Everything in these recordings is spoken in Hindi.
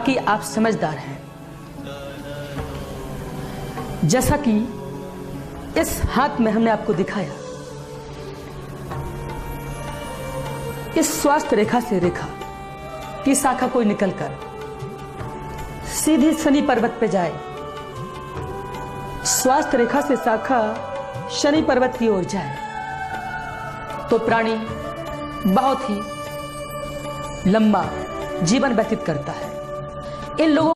कि आप समझदार हैं। जैसा कि इस हाथ में हमने आपको दिखाया, इस स्वास्थ्य रेखा से रेखा की शाखा कोई निकलकर सीधी शनि पर्वत पे जाए, स्वास्थ्य रेखा से शाखा शनि पर्वत की ओर जाए, तो प्राणी बहुत ही लंबा जीवन व्यतीत करता है। इन लोगों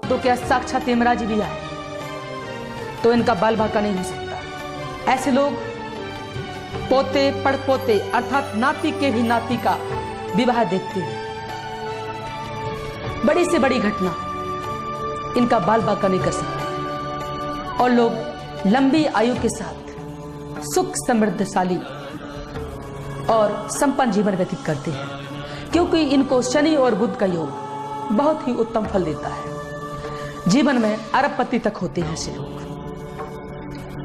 तो क्या साक्षात यमराज भी आए तो इनका बाल बांका नहीं हो सकता। ऐसे लोग पोते पड़पोते अर्थात नाती के भी नाती का विवाह देखते हैं। बड़ी से बड़ी घटना इनका बाल बांका नहीं कर सकते और लोग लंबी आयु के साथ सुख समृद्धशाली और संपन्न जीवन व्यतीत करते हैं, क्योंकि इनको शनि और बुध का योग बहुत ही उत्तम फल देता है। जीवन में अरबपति तक होते हैं ऐसे लोग,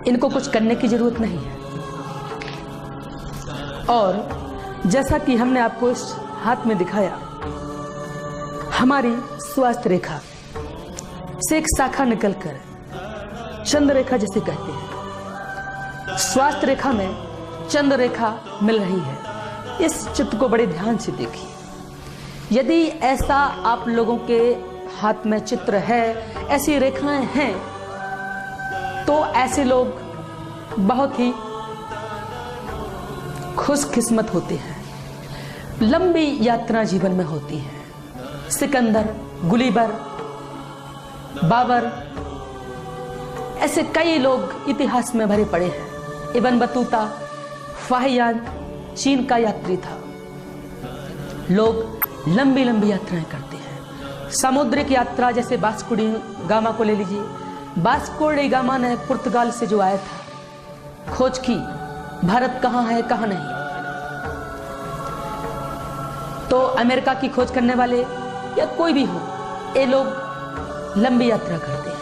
इनको कुछ करने की जरूरत नहीं है। और जैसा कि हमने आपको इस हाथ में दिखाया, हमारी स्वास्थ्य रेखा से एक शाखा निकलकर चंद्र रेखा जिसे कहते हैं, स्वास्थ्य रेखा में चंद्र रेखा मिल रही है। इस चित्र को बड़े ध्यान से देखिए। यदि ऐसा आप लोगों के हाथ में चित्र है, ऐसी रेखाएं हैं, तो ऐसे लोग बहुत ही खुशकिस्मत होते हैं। लंबी यात्रा जीवन में होती है। सिकंदर, गुलिबर, बाबर, ऐसे कई लोग इतिहास में भरे पड़े हैं। इब्न बतूता फाहियान चीन का यात्री था। लोग लंबी लंबी यात्राएं करते हैं। सामुद्रिक यात्रा जैसे वास्को डी गामा को ले लीजिए। वास्को डी गामा ने पुर्तगाल से जो आया था, खोज की भारत कहाँ है कहाँ नहीं। तो अमेरिका की खोज करने वाले या कोई भी हो, ये लोग लंबी यात्रा करते हैं।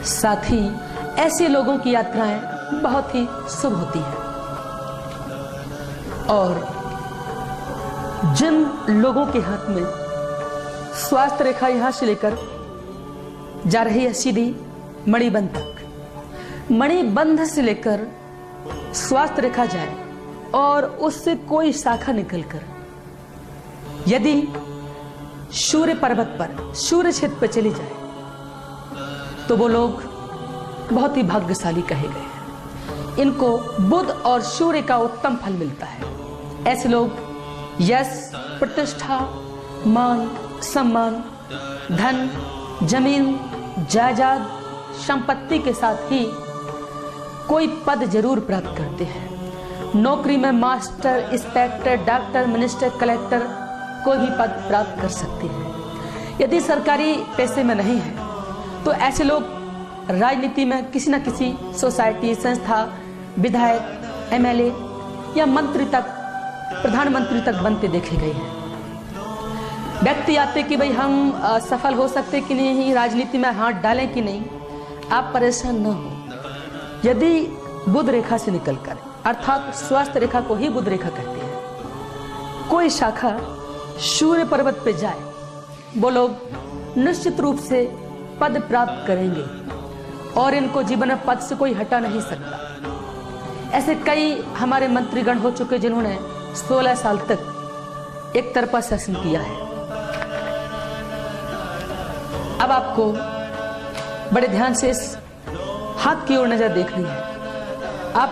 साथ ही ऐसे लोगों की यात्राएं बहुत ही शुभ होती हैं। और जिन लोगों के हाथ में स्वास्थ्य रेखा यहां से लेकर जा रही है सीधी मणिबंध तक, मणिबंध से लेकर स्वास्थ्य रेखा जाए और उससे कोई शाखा निकलकर यदि सूर्य पर्वत पर, सूर्य क्षेत्र पर चली जाए, तो वो लोग बहुत ही भाग्यशाली कहे गए हैं। इनको बुध और सूर्य का उत्तम फल मिलता है। ऐसे लोग यश, प्रतिष्ठा, मान, सम्मान, धन, जमीन, जायदाद, संपत्ति के साथ ही कोई पद जरूर प्राप्त करते हैं। नौकरी में master, inspector, doctor, minister, collector कोई भी पद प्राप्त कर सकते हैं। यदि सरकारी पैसे में नहीं है तो ऐसे लोग राजनीति में किसी न किसी सोसाइटी, संस्था, विधायक, एमएलए या मंत्री तक, प्रधानमंत्री तक बनते देखे गए हैं। व्यक्ति आते कि भाई हम सफल हो सकते कि नहीं, राजनीति में हाथ डालें कि नहीं, आप परेशान न हो। यदि बुध रेखा से निकलकर, अर्थात स्वास्थ्य रेखा को ही बुध रेखा कहते हैं, कोई शाखा सूर्य पर्वत पे जाए, वो लोग निश्चित रूप से पद प्राप्त करेंगे और इनको जीवन में पद से कोई हटा नहीं सकता। ऐसे कई हमारे मंत्रीगण हो चुके जिन्होंने 16 साल तक एक तरफा शासन किया है। अब आपको बड़े ध्यान से इस हाथ की ओर नजर देखनी है। आप